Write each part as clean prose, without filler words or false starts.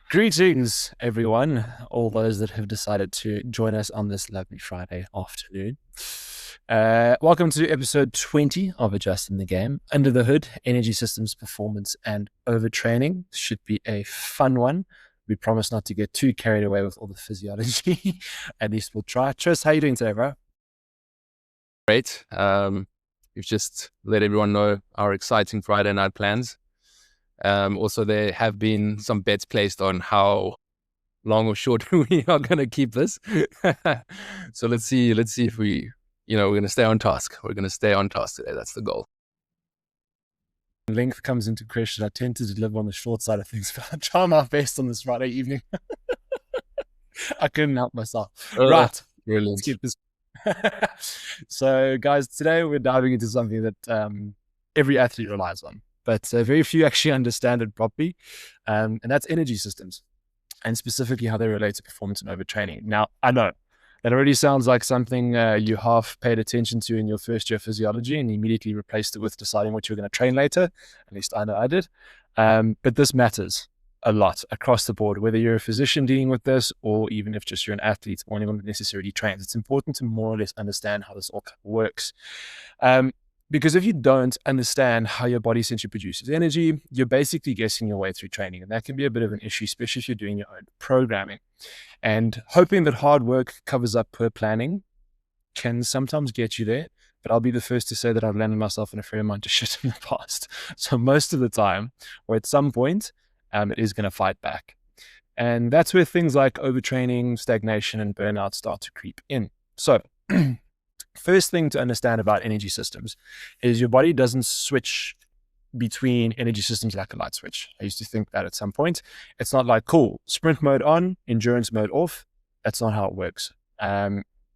Greetings, everyone, all those that have decided to join us on this lovely Friday afternoon. Welcome to episode 20 of Adjusting the Game. Under the Hood, Energy Systems Performance and Overtraining. Should be a fun one. We promise not to get too carried away with all the physiology. At least we'll try. Tris, how are you doing today, bro? Great. We've just let everyone know our exciting Friday night plans. Also, there have been some bets placed on how long or short we are going to keep this. So let's see if we're going to stay on task. We're going to stay on task today. That's the goal. Length comes into question. I tend to deliver on the short side of things, but I'll try my best on this Friday evening. I couldn't help myself. Right. Brilliant. Let's keep this. So, guys, today we're diving into something that every athlete relies on, but very few actually understand it properly, and that's energy systems, and specifically how they relate to performance and overtraining. Now, I know that already sounds like something you half paid attention to in your first year of physiology and immediately replaced it with deciding what you're going to train later. At least I know I did. But this matters a lot across the board, whether you're a physician dealing with this or even if just you're an athlete or anyone that necessarily trains. It's important to more or less understand how this all works. Because if you don't understand how your body essentially produces energy, you're basically guessing your way through training. And that can be a bit of an issue, especially if you're doing your own programming. And hoping that hard work covers up poor planning can sometimes get you there. But I'll be the first to say that I've landed myself in a fair amount of shit in the past. So most of the time, or at some point, it is going to fight back. And that's where things like overtraining, stagnation, and burnout start to creep in. So first thing to understand about energy systems is your body doesn't switch between energy systems like a light switch. I used to think that at some point. It's not like, cool, sprint mode on, endurance mode off. That's not how it works.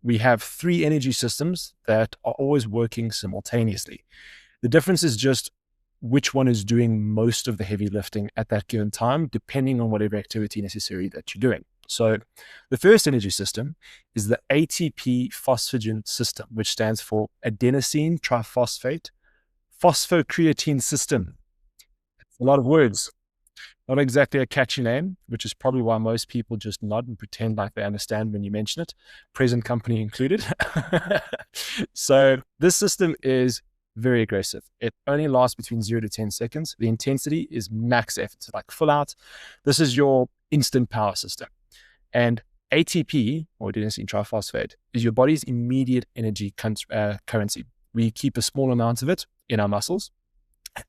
We have three energy systems that are always working simultaneously. The difference is just which one is doing most of the heavy lifting at that given time, depending on whatever activity necessary that you're doing. So the first energy system is the ATP phosphagen system, which stands for adenosine triphosphate phosphocreatine system. It's a lot of words. Not exactly a catchy name, which is probably why most people just nod and pretend like they understand when you mention it, present company included. So this system is very aggressive. It only lasts between 0 to 10 seconds. The intensity is max effort, so like full out. This is your instant power system. And ATP, or adenosine triphosphate, is your body's immediate energy currency. We keep a small amount of it in our muscles.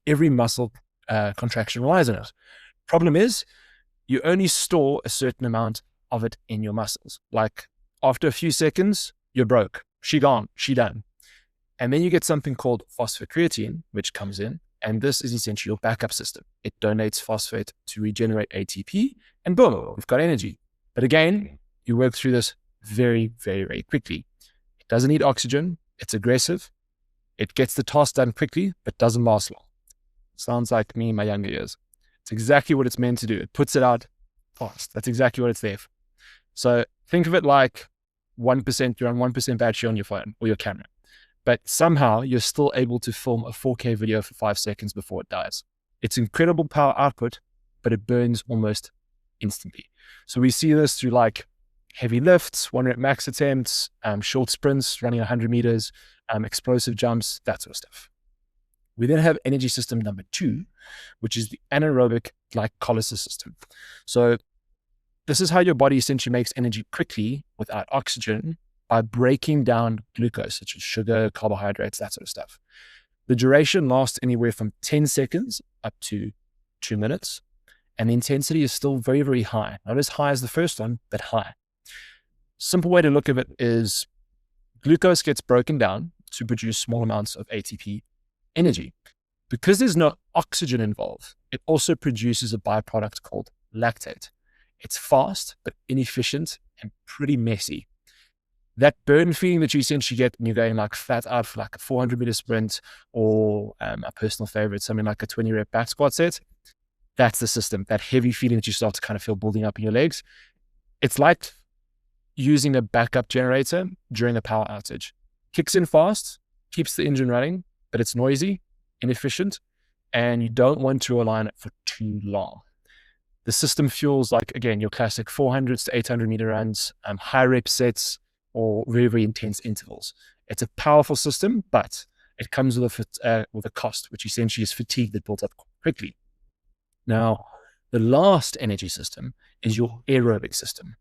Every muscle contraction relies on it. Problem is, you only store a certain amount of it in your muscles. Like after a few seconds, you're broke. She gone, she done. And then you get something called phosphocreatine, which comes in, and this is essentially your backup system. It donates phosphate to regenerate ATP, and boom, we've got energy. But again, you work through this very, very, very quickly. It doesn't need oxygen. It's aggressive. It gets the task done quickly, but doesn't last long. Sounds like me in my younger years. It's exactly what it's meant to do. It puts it out fast. That's exactly what it's there for. So think of it like 1%, you're on 1% battery on your phone or your camera. But somehow you're still able to film a 4K video for 5 seconds before it dies. It's incredible power output, but it burns almost instantly. So we see this through like heavy lifts, 1 rep max attempts, short sprints, running 100 meters, explosive jumps, that sort of stuff. We then have energy system number 2, which is the anaerobic glycolysis system. So this is how your body essentially makes energy quickly without oxygen by breaking down glucose, such as sugar, carbohydrates, that sort of stuff. The duration lasts anywhere from 10 seconds up to 2 minutes. And the intensity is still very, very high. Not as high as the first one, but high. Simple way to look at it is glucose gets broken down to produce small amounts of ATP energy. Because there's no oxygen involved, it also produces a byproduct called lactate. It's fast, but inefficient and pretty messy. That burn feeling that you essentially get when you're going like flat out for like a 400 meter sprint or a personal favorite, something like a 20 rep back squat set, that's the system, that heavy feeling that you start to kind of feel building up in your legs. It's like using a backup generator during a power outage. Kicks in fast, keeps the engine running, but it's noisy, inefficient, and you don't want to rely on it for too long. The system fuels like, again, your classic 400s to 800 meter runs, high rep sets, or very, very intense intervals. It's a powerful system, but it comes with a cost, which essentially is fatigue that builds up quickly. Now, the last energy system is your aerobic system.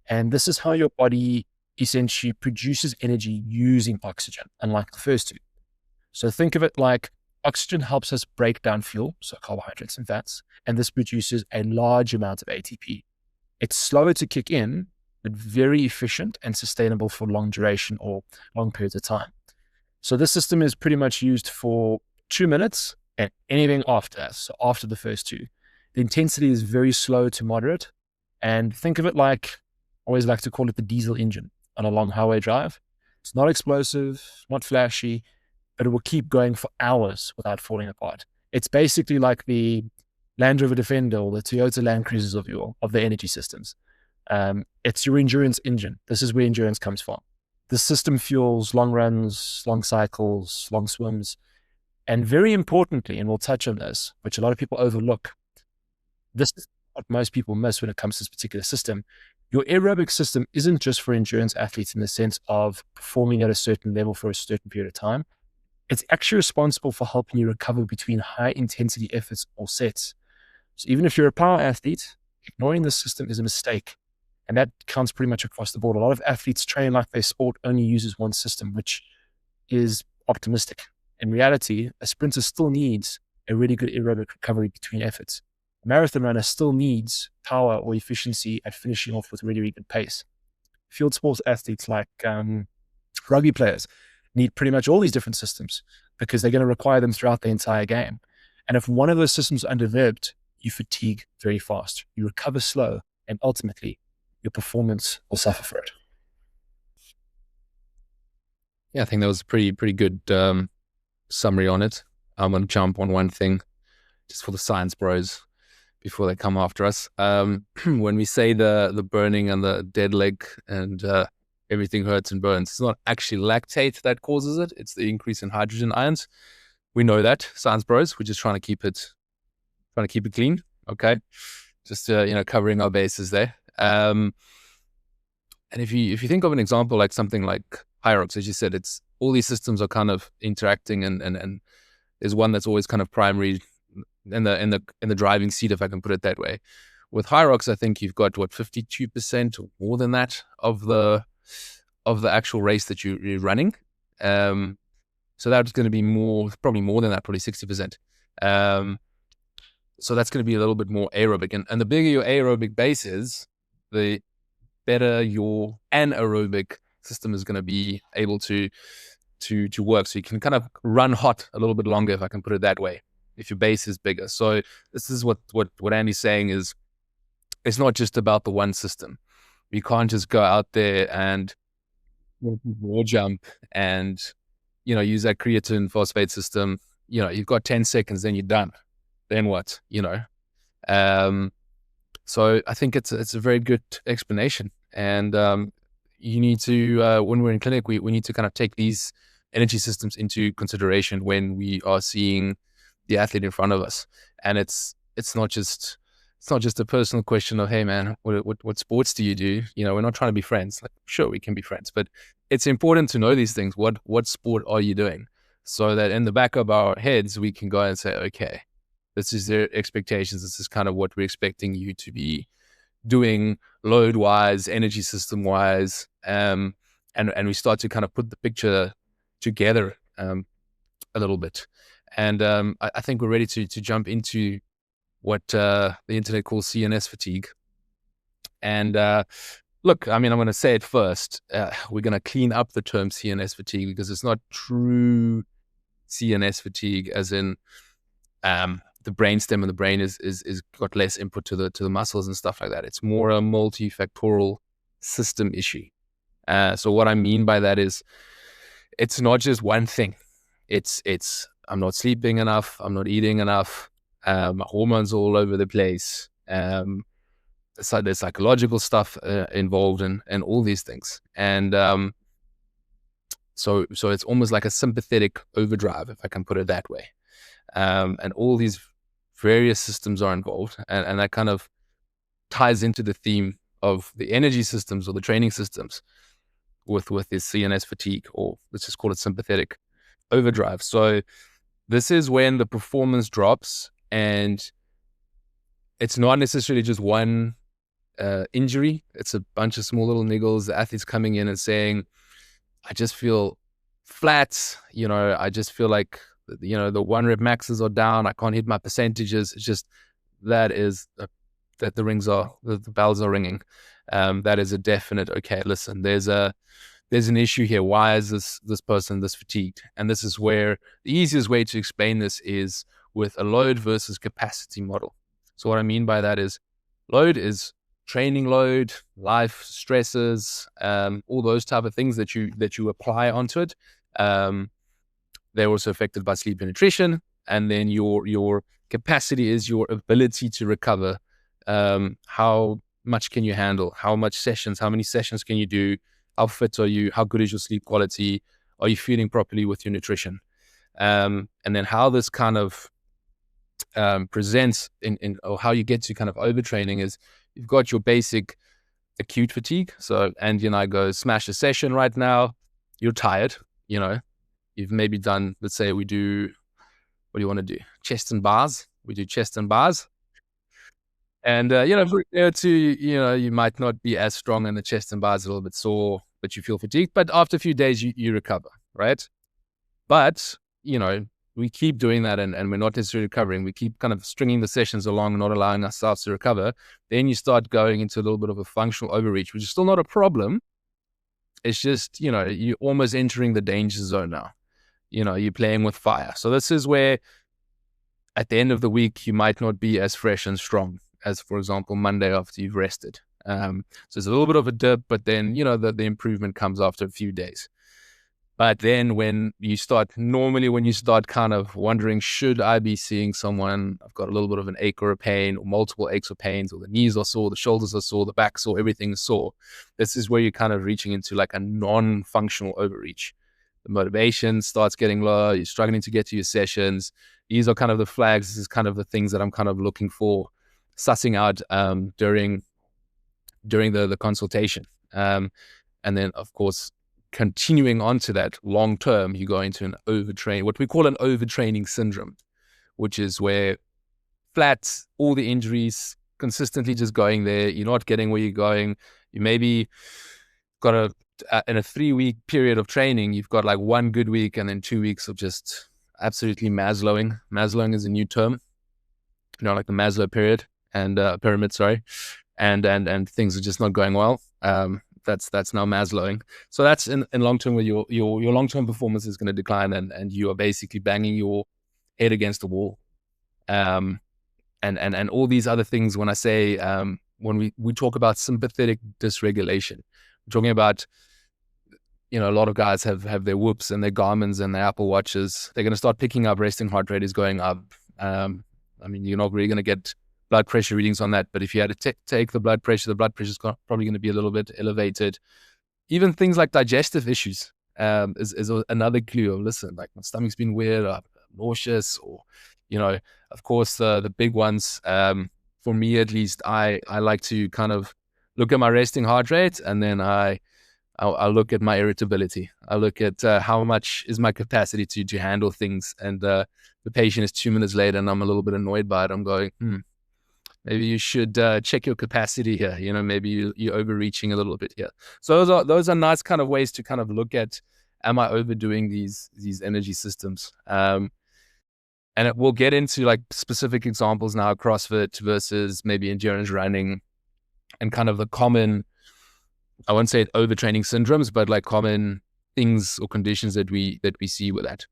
And this is how your body essentially produces energy using oxygen, unlike the first two. So think of it like oxygen helps us break down fuel, so carbohydrates and fats, and this produces a large amount of ATP. It's slower to kick in, but very efficient and sustainable for long duration or long periods of time. So this system is pretty much used for 2 minutes and anything after that, so after the first two. The intensity is very slow to moderate, and think of it like, I always like to call it the diesel engine on a long highway drive. It's not explosive, not flashy, but it will keep going for hours without falling apart. It's basically like the Land Rover Defender or the Toyota Land Cruisers of the energy systems. It's your endurance engine. This is where endurance comes from. The system fuels long runs, long cycles, long swims, and very importantly, and we'll touch on this, which a lot of people overlook, this is what most people miss when it comes to this particular system. Your aerobic system isn't just for endurance athletes in the sense of performing at a certain level for a certain period of time. It's actually responsible for helping you recover between high intensity efforts or sets. So even if you're a power athlete, ignoring this system is a mistake. And that counts pretty much across the board. A lot of athletes train like their sport only uses one system, which is optimistic. In reality, a sprinter still needs a really good aerobic recovery between efforts. A marathon runner still needs power or efficiency at finishing off with really, really good pace. Field sports athletes like rugby players need pretty much all these different systems because they're going to require them throughout the entire game. And if one of those systems is underdeveloped, you fatigue very fast, you recover slow, and ultimately your performance will suffer for it. Yeah, I think that was a pretty good summary on it. I'm going to jump on one thing just for the science bros before they come after us. When we say the burning and the dead leg and everything hurts and burns, it's not actually lactate that causes it. It's the increase in hydrogen ions. We know that, science bros. We're just trying to keep it clean. Okay, just covering our bases there. And if you think of an example like something like Hyrox, as you said, it's all these systems are kind of interacting, and there's one that's always kind of primary in the driving seat, if I can put it that way. With Hyrox, I think you've got 52% or more than that of the actual race that you're running. So that's going to be probably more than that, probably 60%. So that's going to be a little bit more aerobic, and the bigger your aerobic base is, the better your anaerobic system is going to be able to work. So you can kind of run hot a little bit longer, if I can put it that way, if your base is bigger. So this is what Andy's saying is, it's not just about the one system. You can't just go out there and wall jump and use that creatine phosphate system. You've got 10 seconds, then you're done. Then what? So I think it's a very good explanation, and you need to when we're in clinic, we need to kind of take these energy systems into consideration when we are seeing the athlete in front of us. And it's not just a personal question of, hey man, what sports do you do? We're not trying to be friends. Like, sure, we can be friends, but it's important to know these things. What sport are you doing? So that in the back of our heads, we can go and say, okay, this is their expectations. This is kind of what we're expecting you to be doing load-wise, energy system-wise, and we start to kind of put the picture together a little bit. And I think we're ready to jump into what the internet calls CNS fatigue. And look, I mean, I'm going to say it first. We're going to clean up the term CNS fatigue, because it's not true CNS fatigue as in the brainstem and the brain is got less input to the muscles and stuff like that. It's more a multifactorial system issue. So what I mean by that is, it's not just one thing. It's I'm not sleeping enough. I'm not eating enough. My hormones are all over the place. So there's psychological stuff involved in all these things. And so it's almost like a sympathetic overdrive, if I can put it that way. And all these various systems are involved, and that kind of ties into the theme of the energy systems or the training systems with this CNS fatigue, or let's just call it sympathetic overdrive. So this is when the performance drops, and it's not necessarily just one injury. It's a bunch of small little niggles. The athlete's coming in and saying, I just feel flat. I just feel like, the 1 rep maxes are down. I can't hit my percentages. It's just, that the bells are ringing. That is a definite, okay, listen, there's an issue here. Why is this person this fatigued? And this is where the easiest way to explain this is with a load versus capacity model. So what I mean by that is, load is training load, life stresses, all those type of things that you apply onto it. They're also affected by sleep and nutrition. And then your capacity is your ability to recover. How much can you handle? How many sessions can you do? How fit are you? How good is your sleep quality? Are you feeding properly with your nutrition? And then how this kind of presents or how you get to kind of overtraining is, you've got your basic acute fatigue. So Andy and I go smash a session right now. You're tired, you've maybe done, let's say what do you want to do? Chest and bars. We do chest and bars. And, you might not be as strong in the chest and bars, a little bit sore, but you feel fatigued. But after a few days, you recover, right? But, we keep doing that and we're not necessarily recovering. We keep kind of stringing the sessions along, not allowing ourselves to recover. Then you start going into a little bit of a functional overreach, which is still not a problem. It's just, you're almost entering the danger zone now. You're playing with fire. So this is where at the end of the week, you might not be as fresh and strong as, for example, Monday after you've rested. So it's a little bit of a dip, but then, the improvement comes after a few days. But then when you start kind of wondering, should I be seeing someone? I've got a little bit of an ache or a pain, or multiple aches or pains, or the knees are sore, the shoulders are sore, the back sore, everything is sore. This is where you're kind of reaching into like a non-functional overreach. The motivation starts getting low. You're struggling to get to your sessions. These are kind of the flags. This is kind of the things that I'm kind of looking for, sussing out during the consultation. And then, of course, continuing on to that long term, you go into what we call an overtraining syndrome, which is where flat, all the injuries, consistently just going there. You're not getting where you're going. You maybe got in a 3-week period of training, you've got like 1 good week and then 2 weeks of just absolutely Maslowing. Maslowing is a new term, like the Maslow period and pyramid, sorry. And things are just not going well. That's now Maslowing. So that's in long term where your long term performance is going to decline, and you are basically banging your head against the wall. And all these other things. When I say when we talk about sympathetic dysregulation, we're talking about, a lot of guys have their Whoops and their Garmins and their Apple Watches. They're going to start picking up resting heart rate is going up. You're not really going to get blood pressure readings on that, but if you had to take the blood pressure is probably going to be a little bit elevated. Even things like digestive issues is another clue of, listen, like my stomach's been weird, I'm nauseous, or, of course, the big ones, for me at least, I like to kind of look at my resting heart rate, and then I'll look at my irritability. I look at how much is my capacity to handle things, and the patient is 2 minutes later and I'm a little bit annoyed by it. I'm going, maybe you should check your capacity here. Maybe you're overreaching a little bit here. So those are nice kind of ways to kind of look at, am I overdoing these energy systems? And we'll get into like specific examples now, CrossFit versus maybe endurance running, and kind of the common, I won't say overtraining syndromes, but like common things or conditions that we see with that.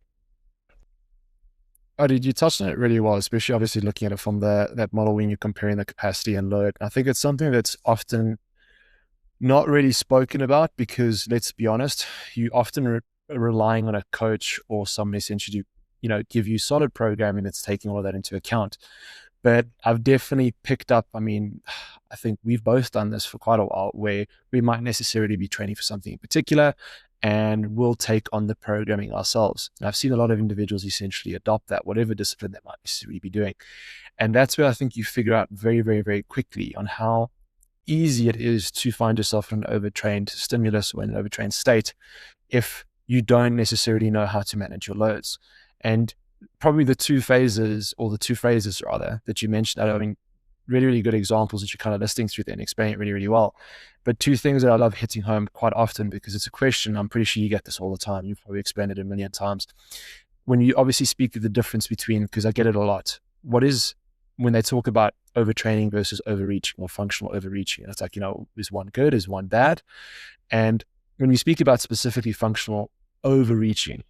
Oh, you touched on it really well, especially obviously looking at it from that model when you're comparing the capacity and load. I think it's something that's often not really spoken about, because let's be honest, you often relying on a coach or someone essentially to, give you solid programming that's taking all of that into account. But I've definitely picked up, I think we've both done this for quite a while, where we might necessarily be training for something in particular, and we'll take on the programming ourselves. And I've seen a lot of individuals essentially adopt that, whatever discipline they might necessarily be doing. And that's where I think you figure out very, very, very quickly on how easy it is to find yourself in an overtrained stimulus or in an overtrained state if you don't necessarily know how to manage your loads. And probably the two phrases rather that you mentioned, I mean, really, really good examples that you're kind of listing through there and explaining it really, really well. But two things that I love hitting home quite often, because it's a question, I'm pretty sure you get this all the time. You've probably explained it a million times. When you obviously speak of the difference between, because I get it a lot, when they talk about overtraining versus overreaching or functional overreaching, and it's like, is one good, is one bad? And when we speak about specifically functional overreaching,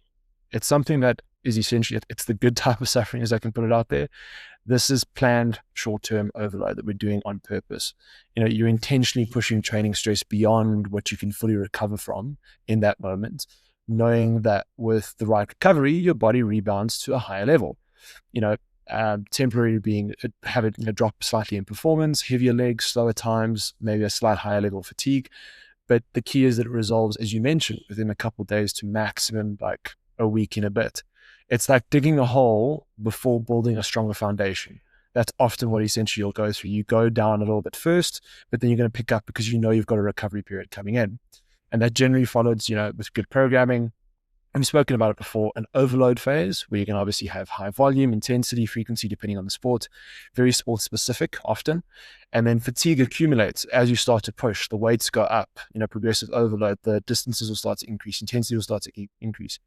it's something that is essentially, it's the good type of suffering, as I can put it out there. This is planned short-term overload that we're doing on purpose. You're intentionally pushing training stress beyond what you can fully recover from in that moment, knowing that with the right recovery, your body rebounds to a higher level. Temporary being having a drop slightly in performance, heavier legs, slower times, maybe a slight higher level of fatigue. But the key is that it resolves, as you mentioned, within a couple of days to maximum like a week and a bit. It's like digging a hole before building a stronger foundation. That's often what essentially you'll go through. You go down a little bit first, but then you're going to pick up because you've got a recovery period coming in. And that generally follows, with good programming. And we've spoken about it before, an overload phase where you can obviously have high volume, intensity, frequency, depending on the sport, very sport specific often. And then fatigue accumulates as you start to push, the weights go up, progressive overload, the distances will start to increase, intensity will start to increase.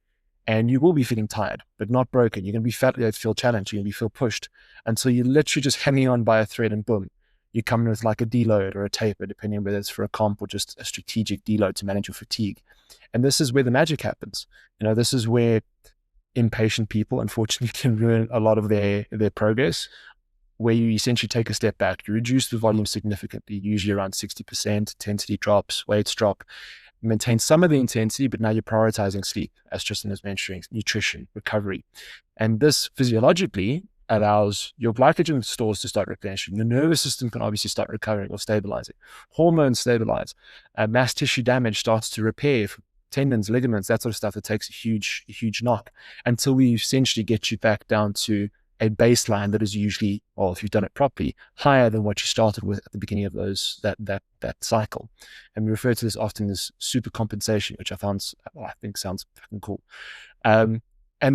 And you will be feeling tired, but not broken. You're going to be feel challenged. You're going to feel pushed until you're literally just hanging on by a thread, and boom, you come in with like a deload or a taper, depending on whether it's for a comp or just a strategic deload to manage your fatigue. And this is where the magic happens. This is where impatient people, unfortunately, can ruin a lot of their progress, where you essentially take a step back, you reduce the volume significantly, usually around 60%, intensity drops, weights drop, maintain some of the intensity, but now you're prioritizing sleep, as Tristan is mentioning, nutrition, recovery. And this physiologically allows your glycogen stores to start replenishing. The nervous system can obviously start recovering or stabilizing. Hormones stabilize. Mass tissue damage starts to repair, tendons, ligaments, that sort of stuff that takes a huge knock, until we essentially get you back down to a baseline that is usually, well, if you've done it properly, higher than what you started with at the beginning of that cycle. And we refer to this often as super compensation, which I think sounds fucking cool. And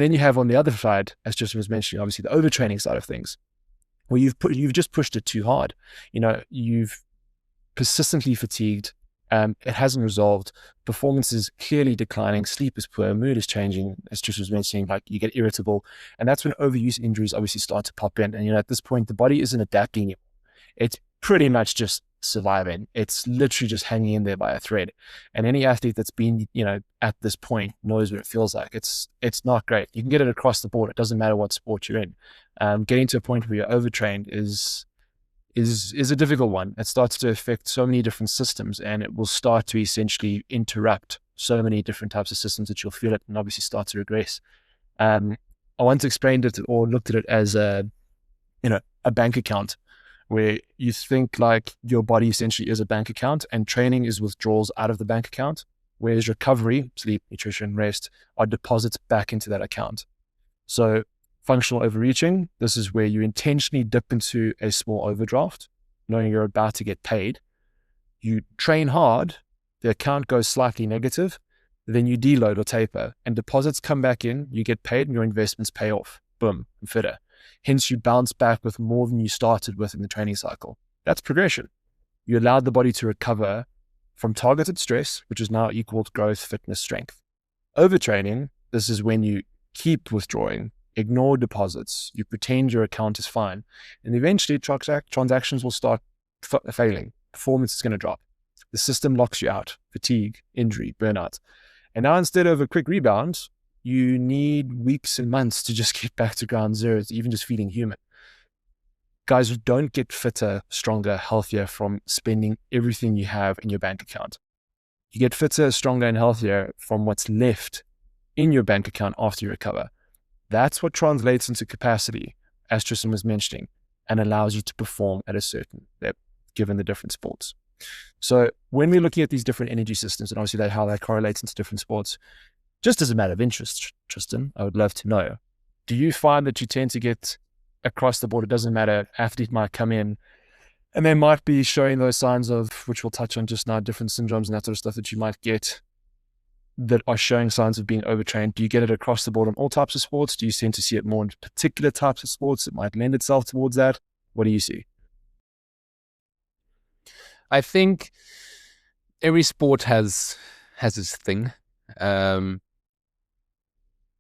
then you have on the other side, as Justin was mentioning, obviously the overtraining side of things, where you've just pushed it too hard. You've persistently fatigued. It hasn't resolved. Performance is clearly declining. Sleep is poor. Mood is changing. As Tristan was mentioning, like you get irritable. And that's when overuse injuries obviously start to pop in. And, at this point, the body isn't adapting anymore. It's pretty much just surviving. It's literally just hanging in there by a thread. And any athlete that's been, at this point knows what it feels like. It's not great. You can get it across the board. It doesn't matter what sport you're in. Getting to a point where you're overtrained is a difficult one. It starts to affect so many different systems, and it will start to essentially interrupt so many different types of systems that you'll feel it and obviously start to regress. I once explained it or looked at it as a bank account, where you think like your body essentially is a bank account and training is withdrawals out of the bank account, whereas recovery, sleep, nutrition, rest are deposits back into that account. So functional overreaching, this is where you intentionally dip into a small overdraft, knowing you're about to get paid. You train hard, the account goes slightly negative, then you deload or taper, and deposits come back in, you get paid, and your investments pay off. Boom, fitter. Hence, you bounce back with more than you started with in the training cycle. That's progression. You allowed the body to recover from targeted stress, which is now equal to growth, fitness, strength. Overtraining, this is when you keep withdrawing, ignore deposits, you pretend your account is fine, and eventually transactions will start failing. Performance is going to drop. The system locks you out, fatigue, injury, burnout. And now instead of a quick rebound, you need weeks and months to just get back to ground zero, even just feeling human. Guys, don't get fitter, stronger, healthier from spending everything you have in your bank account. You get fitter, stronger, and healthier from what's left in your bank account after you recover. That's what translates into capacity, as Tristan was mentioning, and allows you to perform at a certain level, given the different sports. So when we're looking at these different energy systems, and obviously how that correlates into different sports, just as a matter of interest, Tristan, I would love to know, do you find that you tend to get across the board, it doesn't matter, athlete might come in and they might be showing those signs of, which we'll touch on just now, different syndromes and that sort of stuff that you might get that are showing signs of being overtrained? Do you get it across the board on all types of sports? Do you tend to see it more in particular types of sports that might lend itself towards that? What do you see? I think every sport has its thing. Where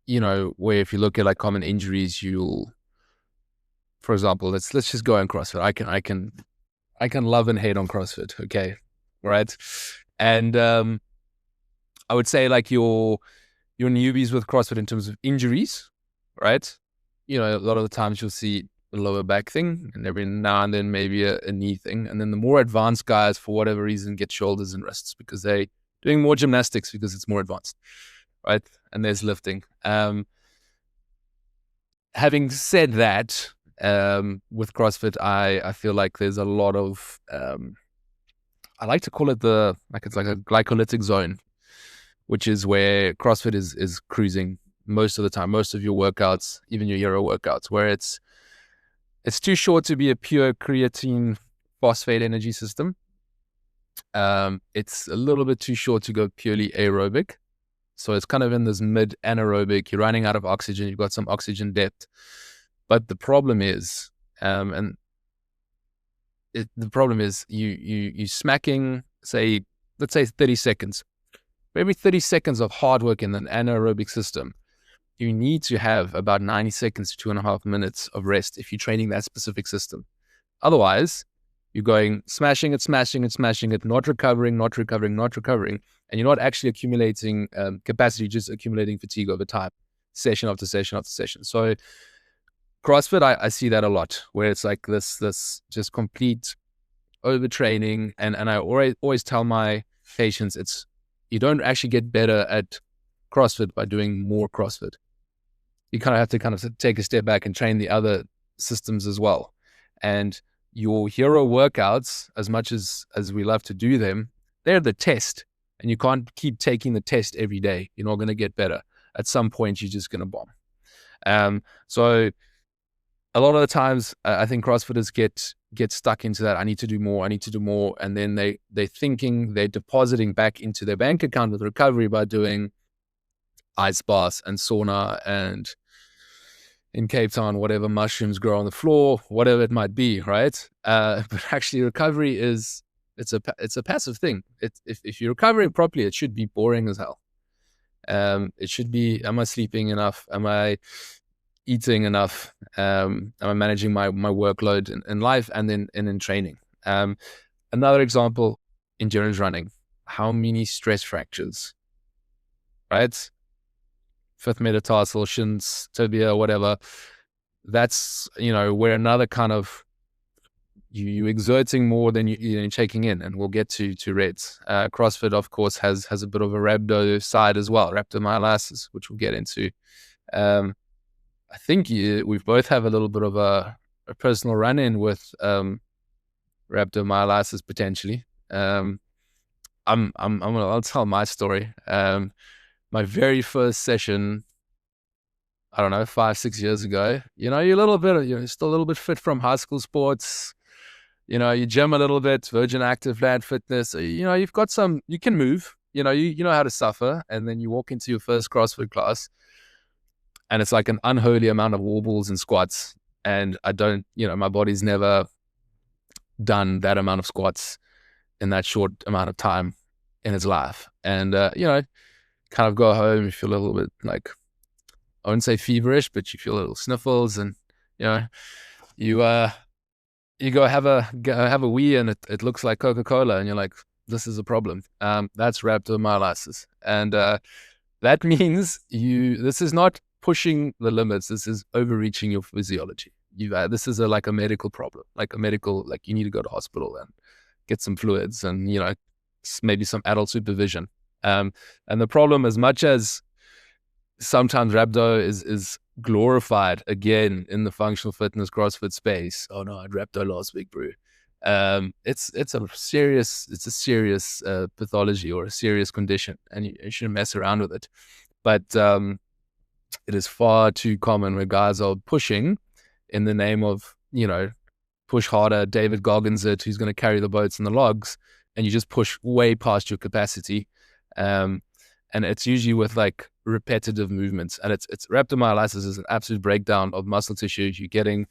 if you look at like common injuries, for example, let's just go on CrossFit. I can love and hate on CrossFit. Okay. Right. And, I would say like your newbies with CrossFit in terms of injuries, right? A lot of the times you'll see a lower back thing, and every now and then maybe a knee thing. And then the more advanced guys, for whatever reason, get shoulders and wrists because they're doing more gymnastics because it's more advanced, right? And there's lifting. Having said that, with CrossFit, I feel like there's a lot of, I like to call it it's like a glycolytic zone, which is where CrossFit is cruising most of the time, most of your workouts, even your hero workouts, where it's too short to be a pure creatine phosphate energy system. It's a little bit too short to go purely aerobic. So it's kind of in this mid anaerobic, you're running out of oxygen, you've got some oxygen depth. But the problem is, you smacking, let's say 30 seconds. For every 30 seconds of hard work in an anaerobic system, you need to have about 90 seconds to 2.5 minutes of rest if you're training that specific system. Otherwise, you're going smashing it, not recovering, and you're not actually accumulating capacity, just accumulating fatigue over time, session after session after session. So CrossFit, I see that a lot, where it's like this just complete overtraining, and I always tell my patients, you don't actually get better at CrossFit by doing more CrossFit. You kind of have to take a step back and train the other systems as well. And your hero workouts, as much as we love to do them, they're the test, and you can't keep taking the test every day. You're not going to get better. At some point, you're just going to bomb. So a lot of the times, I think CrossFitters get stuck into that. I need to do more. And then they're thinking they're depositing back into their bank account with recovery by doing ice baths and sauna and in Cape Town, whatever mushrooms grow on the floor, whatever it might be, right? But actually recovery it's a passive thing. If you're recovering properly, it should be boring as hell. It should be, am I sleeping enough? Am I eating enough? Am I managing my workload in life and then in training? Another example, endurance running. How many stress fractures, right? Fifth metatarsal, shins, tibia, whatever. That's, where another kind of you exerting more than you're taking in, and we'll get to reds. CrossFit, of course, has a bit of a rhabdo side as well, rhabdomyolysis, which we'll get into. I think we both have a little bit of a personal run-in with rhabdomyolysis potentially. I'll tell my story. My very first session, I don't know, 5-6 years ago, you're still a little bit fit from high school sports. You gym a little bit, Virgin Active, Lad Fitness. You've got you can move. You know how to suffer, and then you walk into your first CrossFit class, and it's like an unholy amount of wall balls and squats. And I don't, my body's never done that amount of squats in that short amount of time in its life. And kind of go home, you feel a little bit like, I wouldn't say feverish, but you feel a little sniffles, and you go have a wee, and it looks like Coca-Cola, and you're like, this is a problem. That's rhabdomyolysis, and that means this is not pushing the limits. This is overreaching your physiology. This is like a medical problem, like you need to go to hospital and get some fluids, and maybe some adult supervision. And the problem, as much as sometimes rhabdo is glorified again in the functional fitness CrossFit space. Oh no, I had rhabdo last week, bro. It's a serious pathology or a serious condition, and you shouldn't mess around with it. But it is far too common where guys are pushing in the name of, push harder, David Goggins it, who's going to carry the boats and the logs, and you just push way past your capacity. And it's usually with like repetitive movements, and it's rhabdomyolysis is an absolute breakdown of muscle tissue. You're getting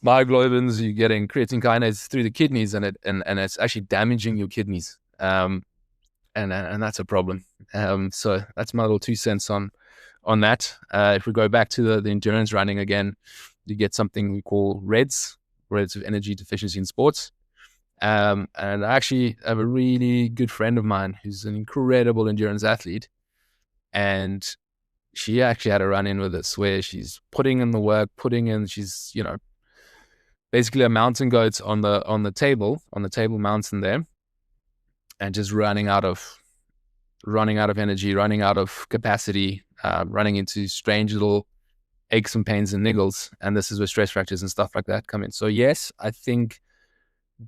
myoglobins, you're getting creatine kinase through the kidneys, and it's actually damaging your kidneys. And that's a problem. So that's my little 2 cents on that. If we go back to the endurance running again, you get something we call REDS, relative energy deficiency in sports. And I actually have a really good friend of mine who's an incredible endurance athlete, and she actually had a run in with this where she's putting in the work, she's basically a mountain goat on the table mountain there, and just running out of energy, running out of capacity, running into strange little aches and pains and niggles. And this is where stress fractures and stuff like that come in. So yes, I think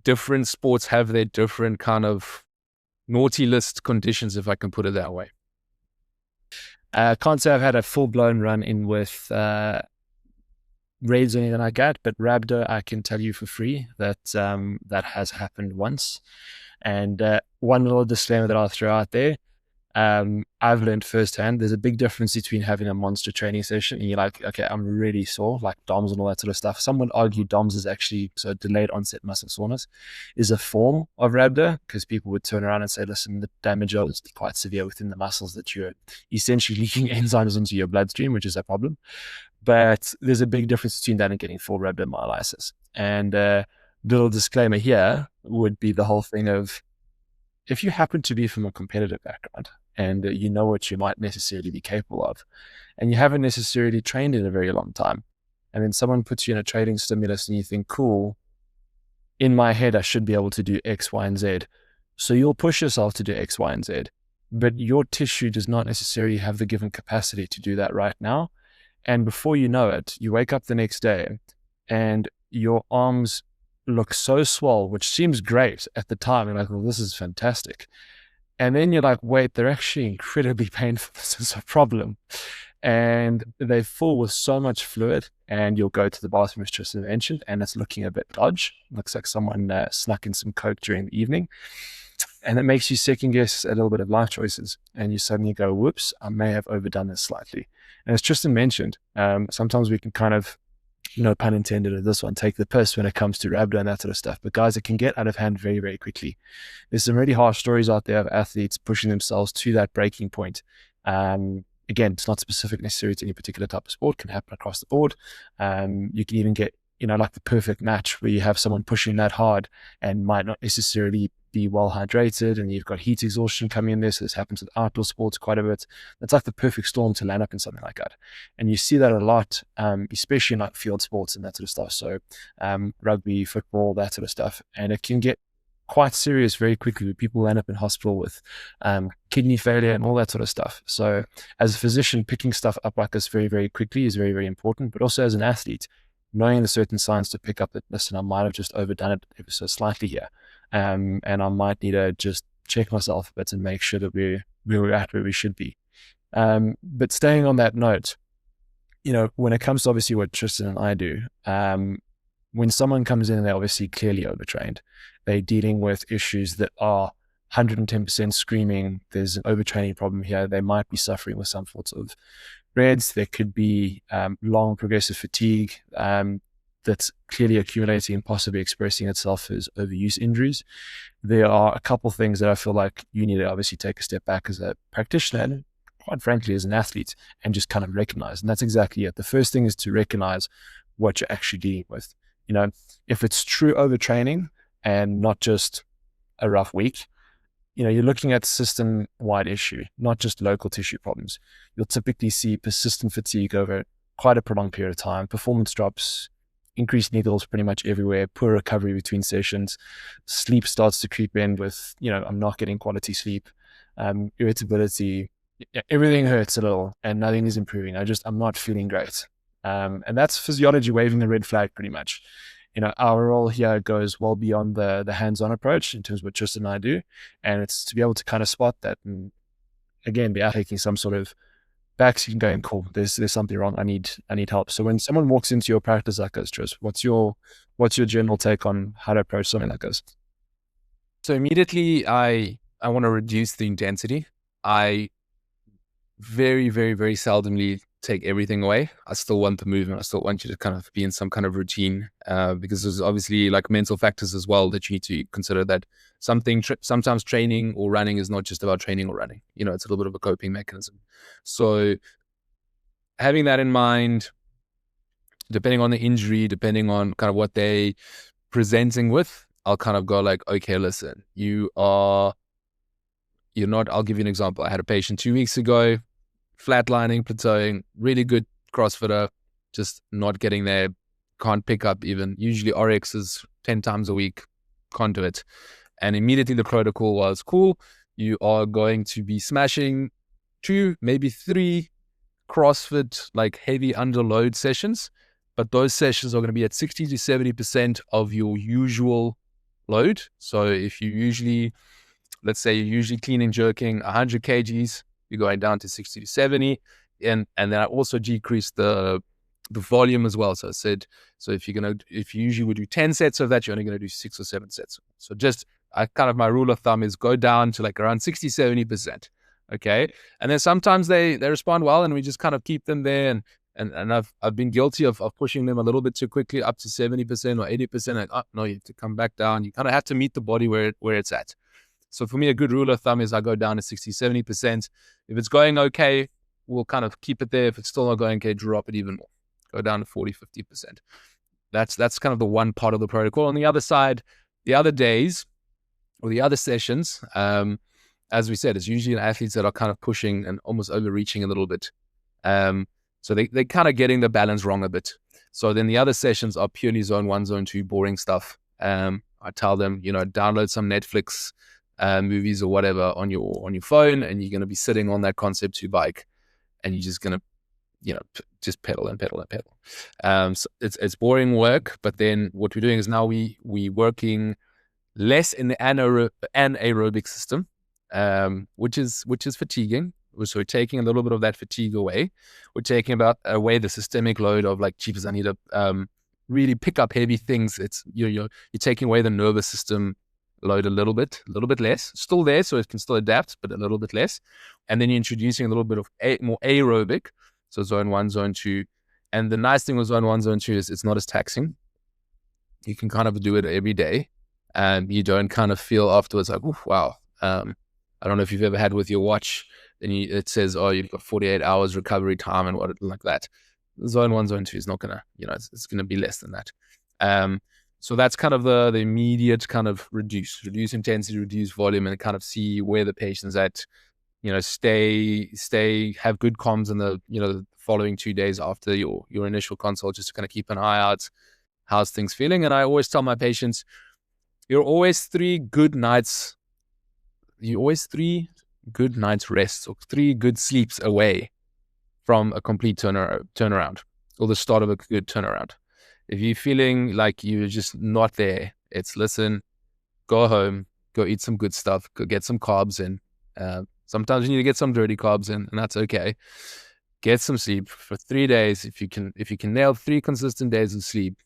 different sports have their different kind of naughty list conditions, if I can put it that way. I can't say I've had a full-blown run in with raids or anything like that, but Rhabdo, I can tell you for free that that has happened once. And one little disclaimer that I'll throw out there, I've learned firsthand, there's a big difference between having a monster training session and you're like, okay, I'm really sore, like DOMS and all that sort of stuff. Some would argue DOMS is actually, so delayed onset muscle soreness, is a form of rhabdo, because people would turn around and say, listen, the damage is quite severe within the muscles that you're essentially leaking enzymes into your bloodstream, which is a problem. But there's a big difference between that and getting full rhabdomyolysis. And little disclaimer here would be the whole thing of, if you happen to be from a competitive background and you know what you might necessarily be capable of, and you haven't necessarily trained in a very long time, and then someone puts you in a training stimulus and you think, cool, in my head, I should be able to do X, Y, and Z. So you'll push yourself to do X, Y, and Z, but your tissue does not necessarily have the given capacity to do that right now. And before you know it, you wake up the next day and your arms look so swole, which seems great at the time. You're like, well, this is fantastic. And then you're like, wait, they're actually incredibly painful. This is a problem. And they fill with so much fluid, and you'll go to the bathroom, as Tristan mentioned, and it's looking a bit dodgy. Looks like someone snuck in some Coke during the evening. And it makes you second guess a little bit of life choices. And you suddenly go, whoops, I may have overdone this slightly. And as Tristan mentioned, sometimes we can kind of, no pun intended of this one, take the piss when it comes to rhabdo and that sort of stuff. But guys, it can get out of hand very, very quickly. There's some really harsh stories out there of athletes pushing themselves to that breaking point. Again, it's not specific necessarily to any particular type of sport, can happen across the board. You can even get, like the perfect match where you have someone pushing that hard and might not necessarily be well hydrated, and you've got heat exhaustion coming in there. So this happens with outdoor sports quite a bit. It's like the perfect storm to land up in something like that. And you see that a lot, especially in like field sports and that sort of stuff. So rugby, football, that sort of stuff. And it can get quite serious very quickly. People end up in hospital with kidney failure and all that sort of stuff. So as a physician, picking stuff up like this very, very quickly is very, very important. But also as an athlete, knowing the certain signs to pick up that, listen, I might have just overdone it ever so slightly here. And I might need to just check myself a bit and make sure that we're at where we should be. But staying on that note, when it comes to obviously what Tristan and I do, when someone comes in and they're obviously clearly overtrained, they're dealing with issues that are 110% screaming, there's an overtraining problem here. They might be suffering with some sorts of REDS. There could be long progressive fatigue that's clearly accumulating and possibly expressing itself as overuse injuries. There are a couple things that I feel like you need to obviously take a step back as a practitioner and quite frankly as an athlete and just kind of recognize. And that's exactly it. The first thing is to recognize what you're actually dealing with. If it's true overtraining and not just a rough week, you're looking at system-wide issue, not just local tissue problems. You'll typically see persistent fatigue over quite a prolonged period of time, performance drops, increased needles pretty much everywhere, poor recovery between sessions, sleep starts to creep in with, I'm not getting quality sleep, irritability, everything hurts a little and nothing is improving. I'm not feeling great. And that's physiology waving the red flag pretty much. our role here goes well beyond the hands-on approach in terms of what Tristan and I do. And it's to be able to kind of spot that and again, be taking some sort of backseat and going, cool, there's something wrong. I need help. So when someone walks into your practice like this, Tris, what's your general take on how to approach something like this? So immediately I want to reduce the intensity. I very, very, very seldomly take everything away. I still want the movement. I still want you to kind of be in some kind of routine, because there's obviously like mental factors as well that you need to consider, that sometimes training or running is not just about training or running. It's a little bit of a coping mechanism. So having that in mind, depending on the injury, depending on kind of what they presenting with, I'll kind of go like, okay, listen, you're not, I'll give you an example. I had a patient 2 weeks ago, flatlining, plateauing, really good CrossFitter, just not getting there, can't pick up even. Usually RX is 10 times a week, can't do it. And immediately the protocol was, cool, you are going to be smashing 2, maybe 3 CrossFit, like heavy underload sessions, but those sessions are going to be at 60 to 70% of your usual load. So if you usually, let's say you're usually clean and jerking 100 kgs, you're going down to 60 to 70. And then I also decreased the volume as well. So I said, so if you usually would do 10 sets of that, you're only going to do 6 or 7 sets. So my rule of thumb is go down to like around 60, 70%. Okay. And then sometimes they respond well and we just kind of keep them there. And I've been guilty of pushing them a little bit too quickly up to 70% or 80%. Like, oh, no, you have to come back down. You kind of have to meet the body where it's at. So for me, a good rule of thumb is I go down to 60, 70%. If it's going okay, we'll kind of keep it there. If it's still not going okay, drop it even more. Go down to 40, 50%. That's kind of the one part of the protocol. On the other side, the other days or the other sessions, as we said, it's usually athletes that are kind of pushing and almost overreaching a little bit. So they kind of getting the balance wrong a bit. So then the other sessions are purely zone 1, zone 2, boring stuff. I tell them, download some Netflix movies or whatever on your phone, and you're going to be sitting on that Concept 2 bike, and you're just going to, just pedal and pedal and pedal. So it's boring work, but then what we're doing is now we working less in the anaerobic system, which is fatiguing. So we're taking a little bit of that fatigue away. We're taking away the systemic load of like, jeepers, I need to really pick up heavy things. It's you're taking away the nervous system load a little bit less. Still there, so it can still adapt, but a little bit less. And then you're introducing a little bit of more aerobic, so zone 1, zone 2. And the nice thing with zone 1, zone 2 is it's not as taxing. You can kind of do it every day, and you don't kind of feel afterwards like, oof, wow. I don't know if you've ever had with your watch, and it says, oh, you've got 48 hours recovery time and what like that. Zone 1, zone 2 is not gonna, it's gonna be less than that. So that's kind of the immediate kind of reduce intensity, reduce volume, and kind of see where the patient's at. Stay, have good comms in the following 2 days after your initial consult, just to kind of keep an eye out, how's things feeling. And I always tell my patients, you're always 3 good nights rest or 3 good sleeps away from a complete turnaround or the start of a good turnaround. If you're feeling like you're just not there, it's listen, go home, go eat some good stuff, go get some carbs in. Sometimes you need to get some dirty carbs in, and that's okay. Get some sleep for 3 days. If you can nail 3 consistent days of sleep,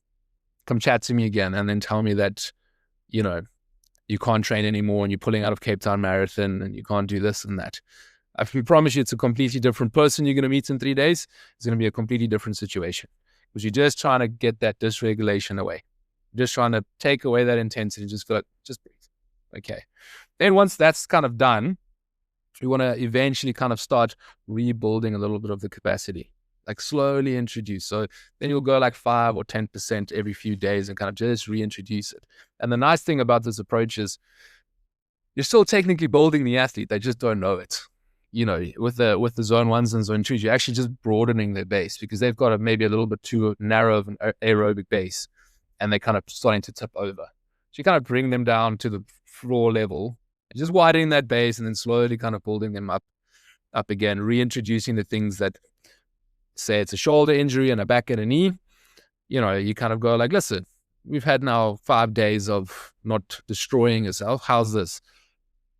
come chat to me again, and then tell me that, you can't train anymore and you're pulling out of Cape Town Marathon and you can't do this and that. I promise you, it's a completely different person you're going to meet in 3 days. It's going to be a completely different situation because you're just trying to get that dysregulation away. You're just trying to take away that intensity. Just go, just breathe. Okay. Then once that's kind of done, we want to eventually kind of start rebuilding a little bit of the capacity, like slowly introduce. So then you'll go like 5 or 10% every few days and kind of just reintroduce it. And the nice thing about this approach is you're still technically building the athlete. They just don't know it. With the zone 1s and zone 2s, you're actually just broadening their base because they've got maybe a little bit too narrow of an aerobic base and they're kind of starting to tip over. So you kind of bring them down to the floor level, just widening that base and then slowly kind of building them up again, reintroducing the things that, say it's a shoulder injury and a back and a knee, you kind of go like, listen, we've had now 5 days of not destroying yourself. How's this?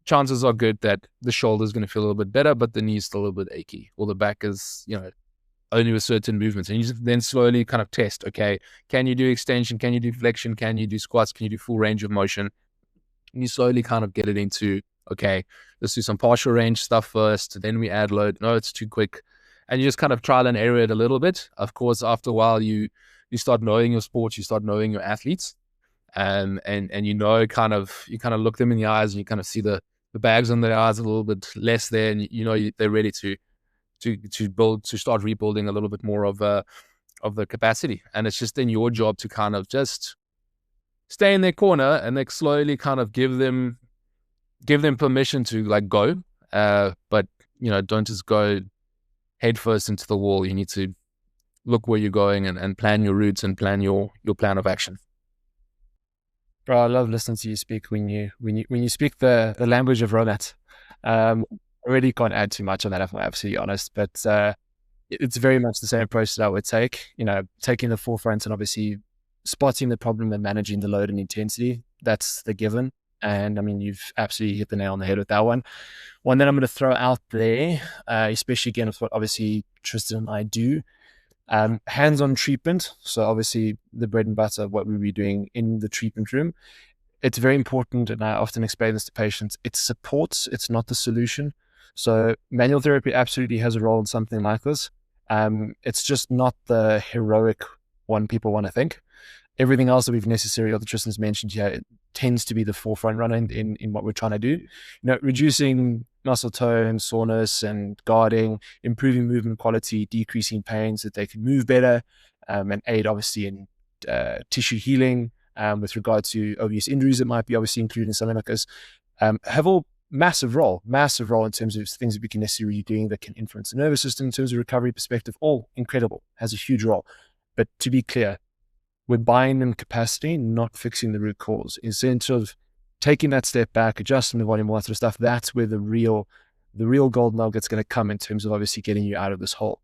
Chances are good that the shoulder is going to feel a little bit better, but the knee's still a little bit achy, or the back is, only with certain movements. And you just then slowly kind of test, okay, can you do extension? Can you do flexion? Can you do squats? Can you do full range of motion? And you slowly kind of get it into, okay, let's do some partial range stuff first. Then we add load. No, it's too quick. And you just kind of trial and error it a little bit. Of course, after a while, you start knowing your sport, you start knowing your athletes. And you kind of look them in the eyes and you kind of see the bags on their eyes a little bit less there, and they're ready to start rebuilding a little bit more of the capacity. And it's just then your job to kind of just stay in their corner and like slowly kind of give them permission to like go, but don't just go head first into the wall. You need to look where you're going and plan your routes and plan your plan of action. Bro, I love listening to you speak when you speak the language of romance. I really can't add too much on that if I'm absolutely honest, but it's very much the same approach that I would take, taking the forefront and obviously spotting the problem and managing the load and intensity. That's the given. And I mean, you've absolutely hit the nail on the head with that one. One that I'm going to throw out there, especially again with what obviously Tristan and I do, hands-on treatment. So obviously the bread and butter of what we'll be doing in the treatment room. It's very important, and I often explain this to patients, it supports, it's not the solution. So manual therapy absolutely has a role in something like this. It's just not the heroic one people want to think. Everything else that we've necessarily, or that Tristan's mentioned here, it tends to be the forefront runner in what we're trying to do. Reducing muscle tone, soreness, and guarding, improving movement quality, decreasing pain so that they can move better, and aid obviously in tissue healing. With regard to obvious injuries that might be obviously included in something like this, have all massive role in terms of things that we can necessarily be doing that can influence the nervous system in terms of recovery perspective. All incredible, has a huge role. But to be clear, we're buying in capacity, not fixing the root cause. Instead of taking that step back, adjusting the volume, all that sort of stuff, that's where the real gold nugget's going to come in terms of obviously getting you out of this hole.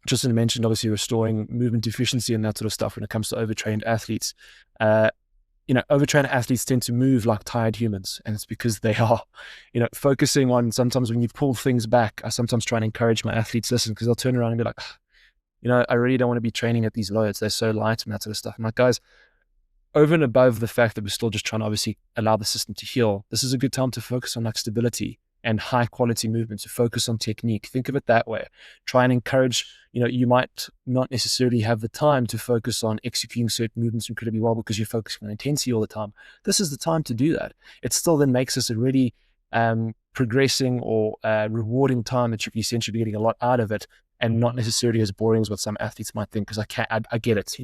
Tristan mentioned obviously restoring movement efficiency and that sort of stuff when it comes to overtrained athletes. Overtrained athletes tend to move like tired humans, and it's because they are, focusing on, sometimes when you pull things back, I sometimes try and encourage my athletes, listen, because they'll turn around and be like, I really don't want to be training at these loads. They're so light and that sort of stuff. I'm like, guys, over and above the fact that we're still just trying to obviously allow the system to heal, this is a good time to focus on like stability and high quality movement, to focus on technique. Think of it that way. Try and encourage, you might not necessarily have the time to focus on executing certain movements incredibly well because you're focusing on intensity all the time. This is the time to do that. It still then makes us a really progressing or rewarding time that you're essentially getting a lot out of it, and not necessarily as boring as what some athletes might think, because I get it.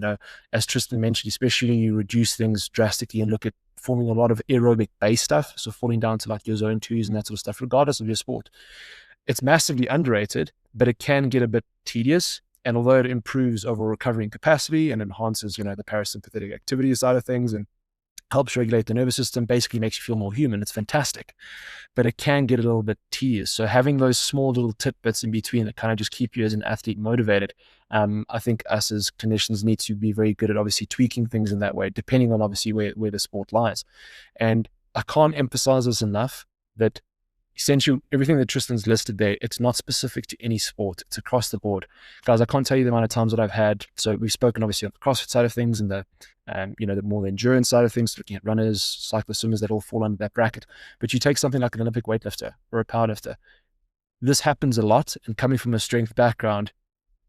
As Tristan mentioned, especially you reduce things drastically and look at forming a lot of aerobic base stuff, so falling down to like your zone twos and that sort of stuff, regardless of your sport. It's massively underrated, but it can get a bit tedious. And although it improves overall recovery and capacity and enhances, the parasympathetic activity side of things and helps regulate the nervous system, basically makes you feel more human, it's fantastic. But it can get a little bit tedious. So having those small little tidbits in between that kind of just keep you as an athlete motivated, I think us as clinicians need to be very good at obviously tweaking things in that way, depending on obviously where the sport lies. And I can't emphasize this enough, that essentially everything that Tristan's listed there, it's not specific to any sport, it's across the board. Guys, I can't tell you the amount of times that I've had, so we've spoken obviously on the CrossFit side of things and the more the endurance side of things, looking at runners, cyclists, swimmers, that all fall under that bracket. But you take something like an Olympic weightlifter or a powerlifter, this happens a lot, and coming from a strength background,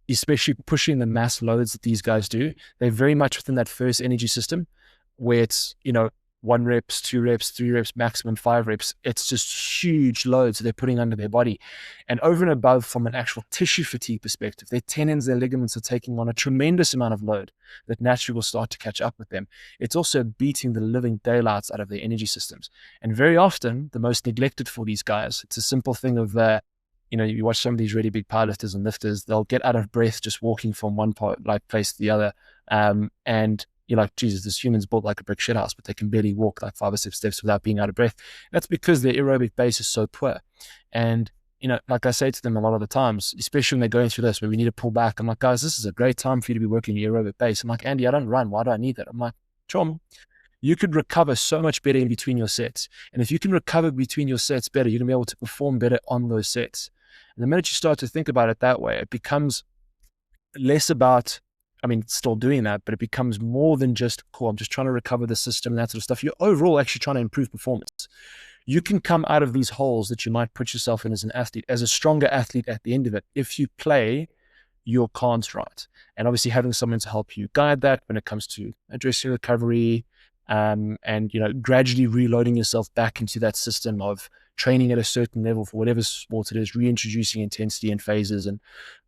especially pushing the mass loads that these guys do, they're very much within that first energy system where it's, 1 reps, 2 reps, 3 reps, maximum 5 reps. It's just huge loads that they're putting under their body. And over and above, from an actual tissue fatigue perspective, their tendons, their ligaments are taking on a tremendous amount of load that naturally will start to catch up with them. It's also beating the living daylights out of their energy systems. And very often, the most neglected for these guys, it's a simple thing of, you watch some of these really big powerlifters and lifters, they'll get out of breath just walking from one place to the other. And you're like, Jesus, this human's built like a brick shithouse, but they can barely walk like 5 or 6 steps without being out of breath. That's because their aerobic base is so poor. And like I say to them a lot of the times, especially when they're going through this, where we need to pull back. I'm like, guys, this is a great time for you to be working your aerobic base. I'm like, Andy, I don't run. Why do I need that? I'm like, Chom, you could recover so much better in between your sets. And if you can recover between your sets better, you're going to be able to perform better on those sets. And the minute you start to think about it that way, it becomes less about, still doing that, but it becomes more than just, cool, I'm just trying to recover the system and that sort of stuff. You're overall actually trying to improve performance. You can come out of these holes that you might put yourself in as an athlete, as a stronger athlete at the end of it, if you play your cards right. And obviously having someone to help you guide that when it comes to addressing recovery, and gradually reloading yourself back into that system of training at a certain level for whatever sport it is, reintroducing intensity and phases, and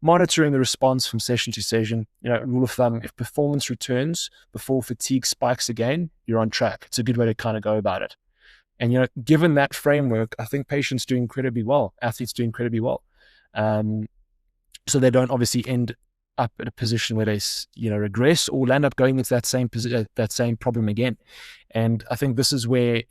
monitoring the response from session to session. Rule of thumb, if performance returns before fatigue spikes again, you're on track. It's a good way to kind of go about it. And given that framework, I think patients do incredibly well, athletes do incredibly well, so they don't obviously end up at a position where they regress or land up going into that same problem again. And I think this is where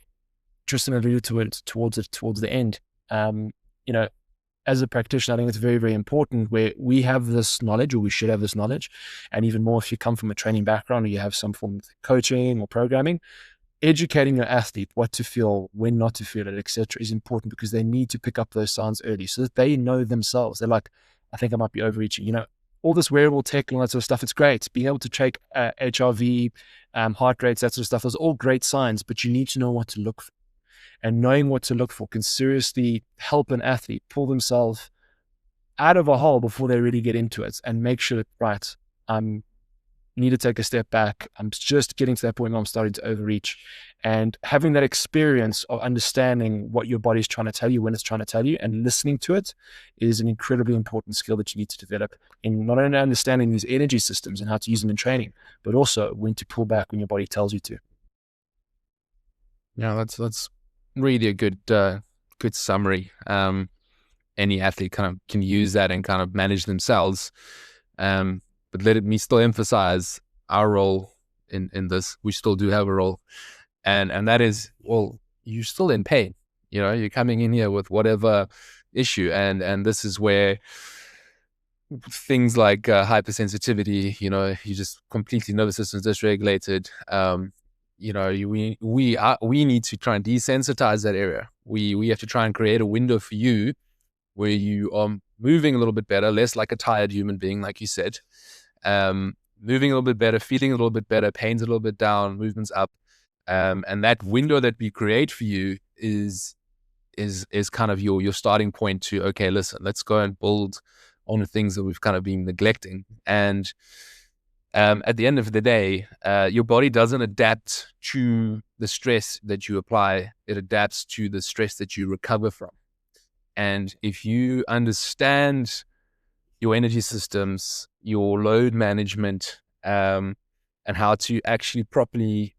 Tristan alluded to it towards the end. As a practitioner, I think it's very, very important where we have this knowledge, or we should have this knowledge, and even more if you come from a training background or you have some form of coaching or programming, educating your athlete what to feel, when not to feel it, etc., is important, because they need to pick up those signs early so that they know themselves. They're like, I think I might be overreaching. All this wearable tech and all that sort of stuff, it's great. Being able to check HRV, heart rates, that sort of stuff, those are all great signs, but you need to know what to look for. And knowing what to look for can seriously help an athlete pull themselves out of a hole before they really get into it, and make sure that, right, need to take a step back. I'm just getting to that point where I'm starting to overreach, and having that experience of understanding what your body's trying to tell you when it's trying to tell you, and listening to it, is an incredibly important skill that you need to develop in not only understanding these energy systems and how to use them in training, but also when to pull back when your body tells you to. Yeah, that's really a good summary. Any athlete kind of can use that and kind of manage themselves. But let me still emphasize our role in this. We still do have a role, and that is, well, you're still in pain. You're coming in here with whatever issue, and this is where things like hypersensitivity, you just completely nervous system dysregulated. We need to try and desensitize that area. We have to try and create a window for you where you are moving a little bit better, less like a tired human being, like you said. Moving a little bit better, feeling a little bit better, pain's a little bit down, movements up. And that window that we create for you is kind of your starting point to, okay, listen, let's go and build on the things that we've kind of been neglecting. And at the end of the day, your body doesn't adapt to the stress that you apply. It adapts to the stress that you recover from. And if you understand your energy systems, your load management, and how to actually properly,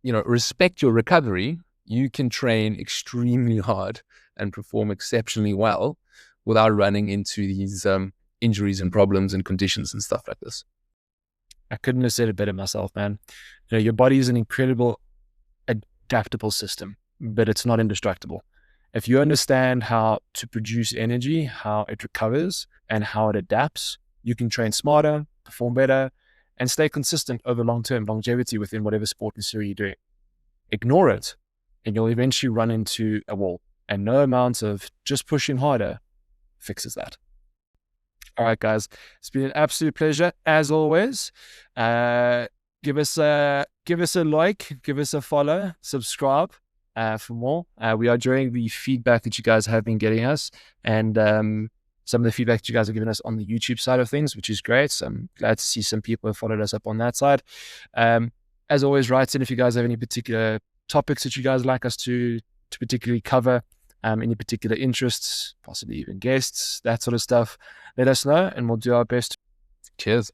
respect your recovery, you can train extremely hard and perform exceptionally well without running into these injuries and problems and conditions and stuff like this. I couldn't have said it better myself, man. Your body is an incredible adaptable system, but it's not indestructible. If you understand how to produce energy, how it recovers, and how it adapts, you can train smarter, perform better, and stay consistent over long-term longevity within whatever sport and series you're doing. Ignore it, and you'll eventually run into a wall, and no amount of just pushing harder fixes that. All right, guys, it's been an absolute pleasure as always. Give us a like, give us a follow, subscribe for more. We are enjoying the feedback that you guys have been getting us, and some of the feedback that you guys are giving us on the YouTube side of things, which is great. So I'm glad to see some people have followed us up on that side. As always, write in if you guys have any particular topics that you guys like us to particularly cover, any particular interests, possibly even guests, that sort of stuff. Let us know, and we'll do our best. Cheers.